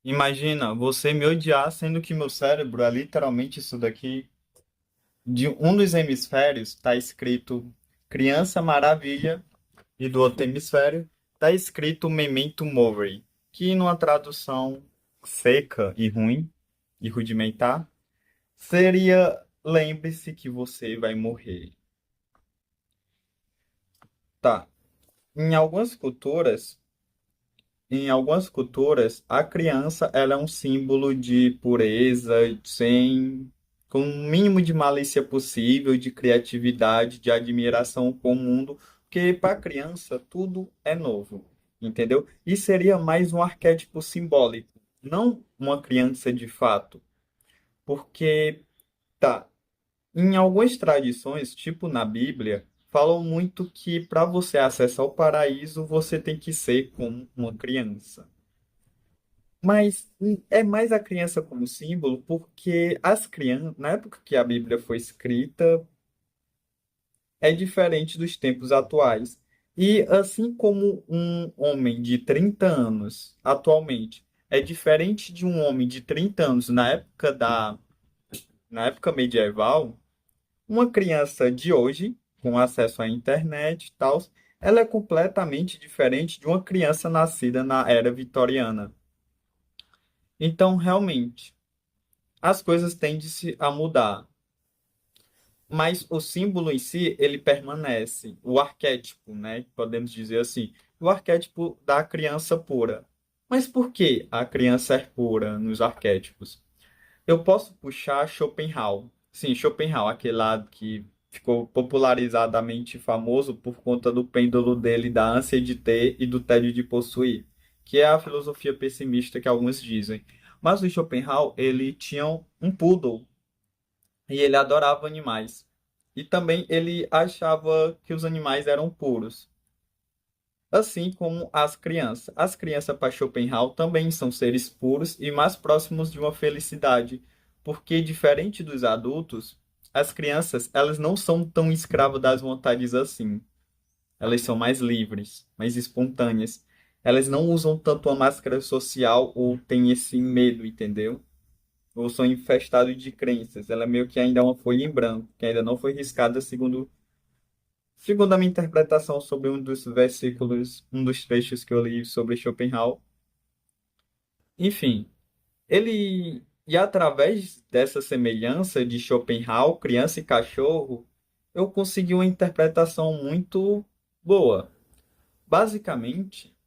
Imagina você me odiar, sendo que meu cérebro é literalmente isso daqui. De um dos hemisférios está escrito Criança Maravilha e do outro hemisfério está escrito Memento Mori, que numa tradução seca e ruim e rudimentar seria lembre-se que você vai morrer. Tá. Em algumas culturas, a criança ela é um símbolo de pureza, sem com o mínimo de malícia possível, de criatividade, de admiração com o mundo, porque para a criança tudo é novo, entendeu? E seria mais um arquétipo simbólico, não uma criança de fato, porque tá, em algumas tradições, tipo na Bíblia, falam muito que para você acessar o paraíso, você tem que ser como uma criança. Mas é mais a criança como símbolo, porque as crianças, na época que a Bíblia foi escrita, é diferente dos tempos atuais. E assim como um homem de 30 anos atualmente é diferente de um homem de 30 anos na época medieval, uma criança de hoje, com acesso à internet e tal, ela é completamente diferente de uma criança nascida na era vitoriana. Então, realmente, as coisas tendem-se a mudar, mas o símbolo em si, ele permanece. O arquétipo, né? Podemos dizer assim, o arquétipo da criança pura. Mas por que a criança é pura nos arquétipos? Eu posso puxar Schopenhauer. Sim, Schopenhauer, aquele lá que ficou popularizadamente famoso por conta do pêndulo dele da ânsia de ter e do tédio de possuir, que é a filosofia pessimista que alguns dizem. Mas o Schopenhauer, ele tinha um poodle e ele adorava animais. E também ele achava que os animais eram puros, assim como as crianças. As crianças para Schopenhauer também são seres puros e mais próximos de uma felicidade, porque diferente dos adultos, as crianças, elas não são tão escravas das vontades assim. Elas são mais livres, mais espontâneas. Elas não usam tanto a máscara social ou têm esse medo, entendeu? Ou são infestados de crenças. Ela meio que ainda é uma folha em branco, que ainda não foi riscada segundo a minha interpretação sobre um dos versículos, um dos trechos que eu li sobre Schopenhauer. Enfim, e através dessa semelhança de Schopenhauer, criança e cachorro, eu consegui uma interpretação muito boa. Basicamente,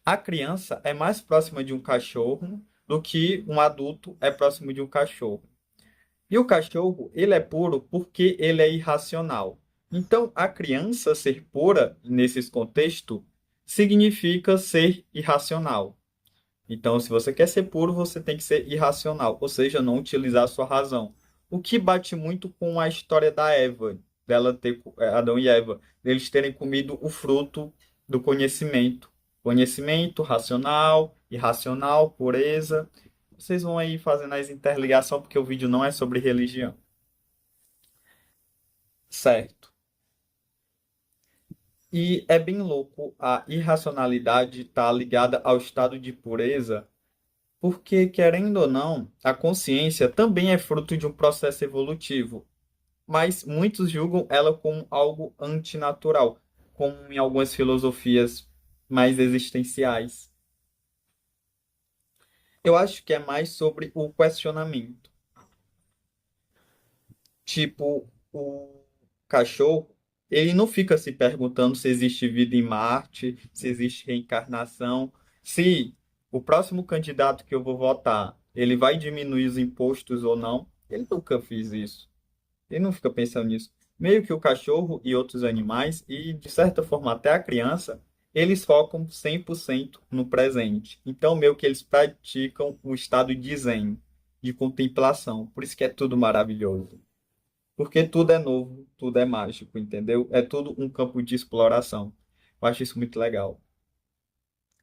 a criança é mais próxima de um cachorro do que um adulto é próximo de um cachorro. E o cachorro, ele é puro porque ele é irracional. Então, a criança ser pura, nesses contextos, significa ser irracional. Então, se você quer ser puro, você tem que ser irracional, ou seja, não utilizar a sua razão. O que bate muito com a história da Eva, dela ter, Adão e Eva, deles terem comido o fruto do conhecimento. Conhecimento, racional, irracional, pureza. Vocês vão aí fazendo as interligações, porque o vídeo não é sobre religião. Certo. E é bem louco a irracionalidade estar ligada ao estado de pureza, porque, querendo ou não, a consciência também é fruto de um processo evolutivo, mas muitos julgam ela como algo antinatural, como em algumas filosofias mais existenciais. Eu acho que é mais sobre o questionamento. Tipo, o cachorro, ele não fica se perguntando se existe vida em Marte, se existe reencarnação, se o próximo candidato que eu vou votar, ele vai diminuir os impostos ou não. Ele nunca fez isso. Ele não fica pensando nisso. Meio que o cachorro e outros animais, e de certa forma até a criança, eles focam 100% no presente. Então, meio que eles praticam o estado de zen, de contemplação. Por isso que é tudo maravilhoso. Porque tudo é novo, tudo é mágico, entendeu? É tudo um campo de exploração. Eu acho isso muito legal.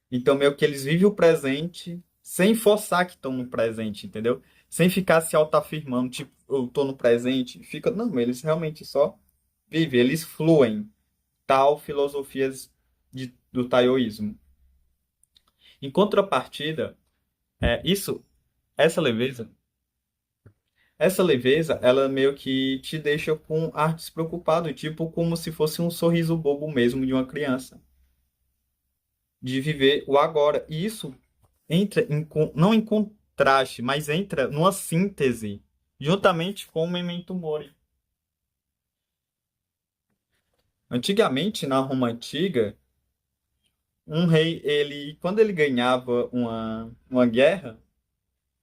Então, meio que eles vivem o presente sem forçar que estão no presente, entendeu? Sem ficar se autoafirmando, tipo, eu tô no presente. Fica, não, eles realmente só vivem, eles fluem. Tal filosofias do taoísmo. Em contrapartida, Isso, essa leveza, essa leveza, ela meio que te deixa com ar despreocupado, tipo como se fosse um sorriso bobo mesmo de uma criança, de viver o agora. E isso entra não em contraste, mas entra numa síntese, juntamente com o Memento Mori. Antigamente, na Roma antiga, um rei, ele, quando ele ganhava uma guerra,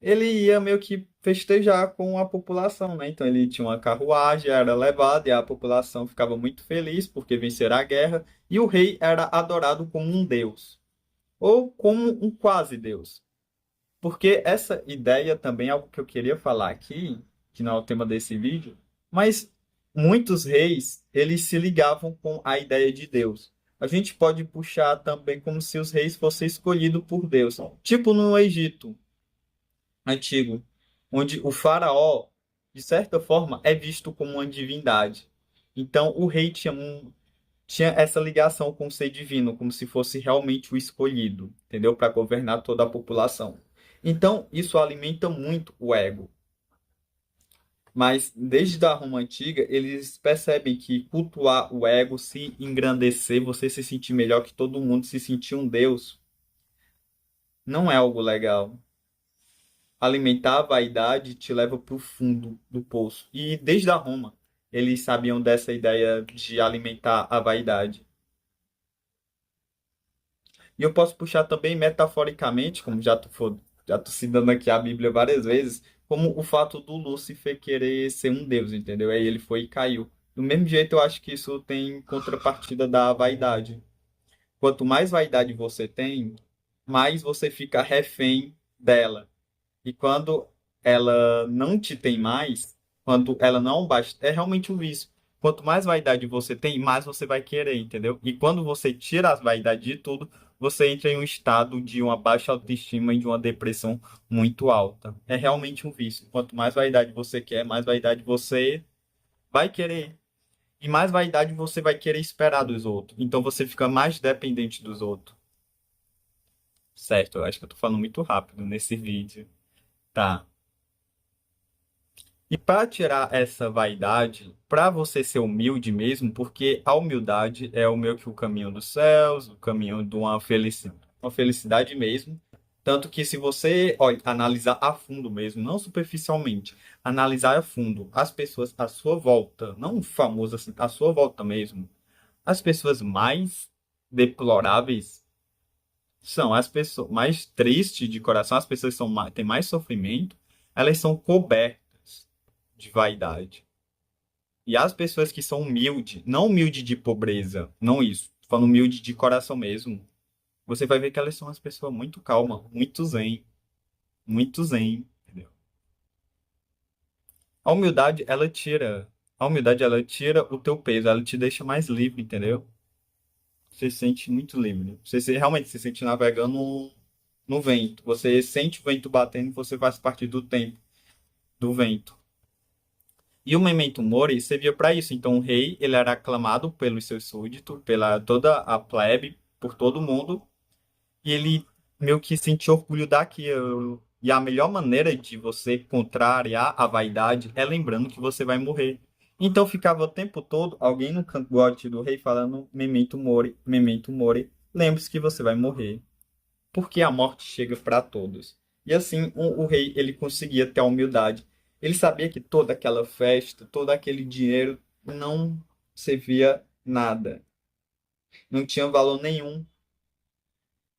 ele ia meio que festejar com a população, né? Então ele tinha uma carruagem, era levado e a população ficava muito feliz porque venceram a guerra, e o rei era adorado como um deus, ou como um quase deus. Porque essa ideia também é algo que eu queria falar aqui, que não é o tema desse vídeo, mas muitos reis, eles se ligavam com a ideia de Deus. A gente pode puxar também como se os reis fossem escolhidos por Deus. Tipo no Egito antigo, onde o faraó, de certa forma, é visto como uma divindade. Então o rei tinha essa ligação com o ser divino, como se fosse realmente o escolhido, entendeu? Para governar toda a população. Então, isso alimenta muito o ego. Mas desde a Roma antiga, eles percebem que cultuar o ego, se engrandecer, você se sentir melhor que todo mundo, se sentir um deus, não é algo legal. Alimentar a vaidade te leva para o fundo do poço. E desde a Roma, eles sabiam dessa ideia de alimentar a vaidade. E eu posso puxar também metaforicamente, como já tô citando aqui a Bíblia várias vezes, como o fato do Lúcifer querer ser um deus, entendeu? Aí ele foi e caiu. Do mesmo jeito, eu acho que isso tem contrapartida da vaidade. Quanto mais vaidade você tem, mais você fica refém dela. E quando ela não te tem mais, quando ela não basta, é realmente um vício. Quanto mais vaidade você tem, mais você vai querer, entendeu? E quando você tira as vaidades de tudo, você entra em um estado de uma baixa autoestima e de uma depressão muito alta. É realmente um vício. Quanto mais vaidade você quer, mais vaidade você vai querer. E mais vaidade você vai querer esperar dos outros. Então você fica mais dependente dos outros. Certo, eu acho que eu tô falando muito rápido nesse vídeo. Tá. E para tirar essa vaidade, para você ser humilde mesmo, porque a humildade é o meio que o caminho dos céus, o caminho de uma felicidade mesmo. Tanto que se você, olha, analisar a fundo mesmo, não superficialmente, analisar a fundo as pessoas à sua volta, não o famoso assim, à sua volta mesmo, as pessoas mais deploráveis são as pessoas mais tristes de coração, as pessoas que têm mais sofrimento, elas são cobertas de vaidade. E as pessoas que são humildes, não humilde de pobreza, não isso, tô falando humilde de coração mesmo, você vai ver que elas são as pessoas muito calmas, muito zen, entendeu? A humildade, a humildade, ela tira o teu peso, ela te deixa mais livre, entendeu? Você se sente muito livre. Realmente se sente navegando no vento. Você sente o vento batendo e você faz parte do tempo, do vento. E o Memento Mori servia para isso. Então, o rei, ele era aclamado pelos seus súditos, pela toda a plebe, por todo mundo, e ele meio que sentia orgulho daquilo. E a melhor maneira de você contrariar a vaidade é lembrando que você vai morrer. Então, ficava o tempo todo alguém no cangote do rei falando Memento Mori, lembre-se que você vai morrer, porque a morte chega para todos. E assim, o rei, ele conseguia ter a humildade. Ele sabia que toda aquela festa, todo aquele dinheiro não servia nada. Não tinha valor nenhum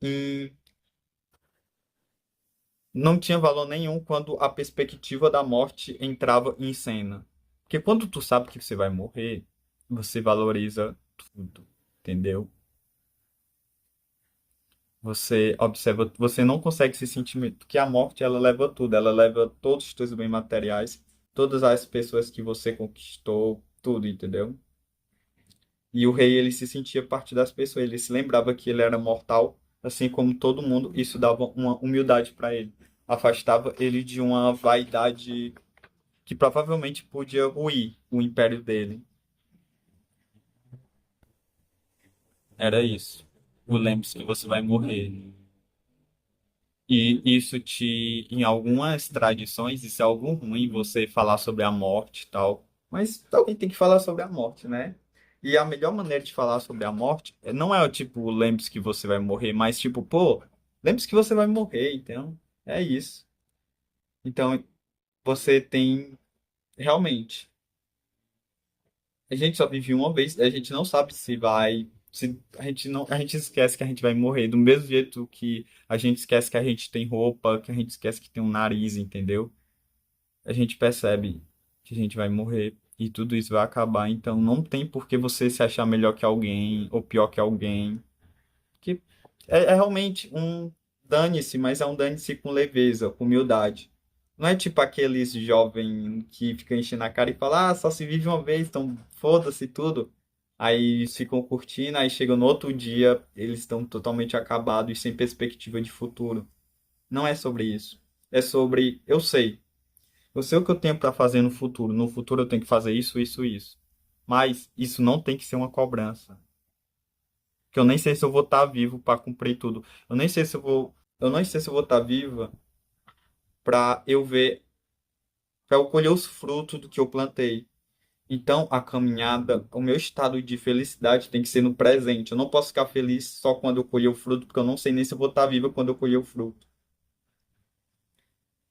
em... Não tinha valor nenhum quando a perspectiva da morte entrava em cena. Porque quando tu sabe que você vai morrer, você valoriza tudo, entendeu? Você observa, você não consegue se sentir, porque a morte ela leva tudo, ela leva todos os teus bens materiais, todas as pessoas que você conquistou, tudo, entendeu? E o rei ele se sentia parte das pessoas, ele se lembrava que ele era mortal, assim como todo mundo, isso dava uma humildade para ele, afastava ele de uma vaidade que provavelmente podia ruir o império dele. Era isso. O lembre-se que você vai morrer. E isso em algumas tradições, isso é algo ruim, você falar sobre a morte e tal. Mas alguém tem que falar sobre a morte, né? E a melhor maneira de falar sobre a morte não é o tipo, lembre-se que você vai morrer, mas tipo, pô, lembre-se que você vai morrer, então é isso. Então você tem realmente. A gente só vive uma vez, a gente não sabe se vai. Se, a gente não, a gente esquece que a gente vai morrer, do mesmo jeito que a gente esquece que a gente tem roupa, que a gente esquece que tem um nariz, entendeu? A gente percebe que a gente vai morrer e tudo isso vai acabar, então não tem por que você se achar melhor que alguém ou pior que alguém. Que é realmente um dane-se, mas é um dane-se com leveza, com humildade. Não é tipo aqueles jovens que ficam enchendo a cara e falam, ah, só se vive uma vez, então foda-se tudo. Aí eles ficam curtindo, aí chega no outro dia, eles estão totalmente acabados e sem perspectiva de futuro. Não é sobre isso. É sobre, eu sei o que eu tenho para fazer no futuro. No futuro eu tenho que fazer isso, isso, isso. Mas isso não tem que ser uma cobrança que eu nem sei se eu vou estar vivo para cumprir tudo. Eu nem sei se eu vou estar viva para eu ver, para eu colher os frutos do que eu plantei. Então, a caminhada, o meu estado de felicidade tem que ser no presente. Eu não posso ficar feliz só quando eu colher o fruto, porque eu não sei nem se eu vou estar viva quando eu colher o fruto.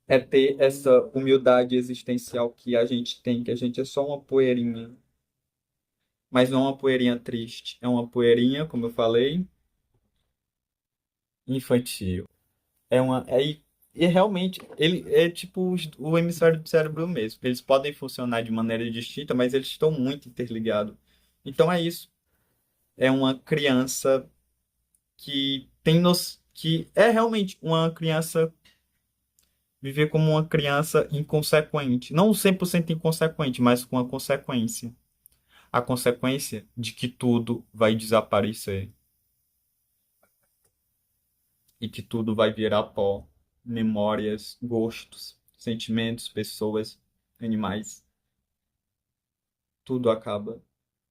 É ter essa humildade existencial que a gente tem, que a gente é só uma poeirinha, mas não é uma poeirinha triste. É uma poeirinha, como eu falei, infantil. E realmente, ele é tipo o hemisfério do cérebro mesmo. Eles podem funcionar de maneira distinta, mas eles estão muito interligados. Então é isso. É uma criança que é realmente uma criança, viver como uma criança inconsequente. Não 100% inconsequente, mas com a consequência. A consequência de que tudo vai desaparecer e que tudo vai virar pó. Memórias, gostos, sentimentos, pessoas, animais. Tudo acaba.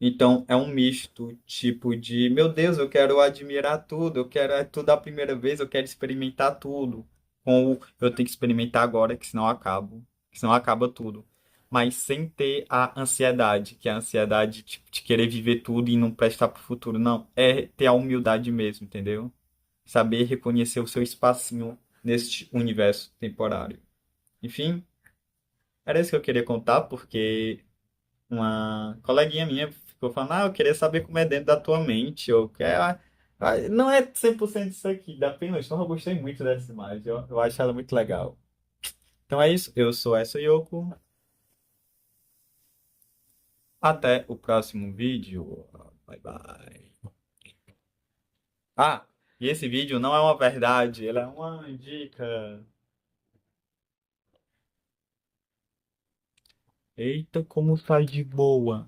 Então é um misto, tipo de, meu Deus, eu quero admirar tudo, eu quero é tudo a primeira vez, eu quero experimentar tudo. Com eu tenho que experimentar agora, que senão eu acabo, que senão acaba tudo. Mas sem ter a ansiedade, que é a ansiedade tipo, de querer viver tudo e não prestar pro futuro. Não, é ter a humildade mesmo, entendeu? Saber reconhecer o seu espacinho neste universo temporário. Enfim, era isso que eu queria contar, porque uma coleguinha minha ficou falando, ah, eu queria saber como é dentro da tua mente, ou que não é 100% isso aqui, da pena, então eu gostei muito dessa imagem, eu acho ela muito legal. Então é isso, eu sou essa Yoko, até o próximo vídeo, bye bye. Ah, e esse vídeo não é uma verdade, ele é uma dica. Eita, como sai de boa.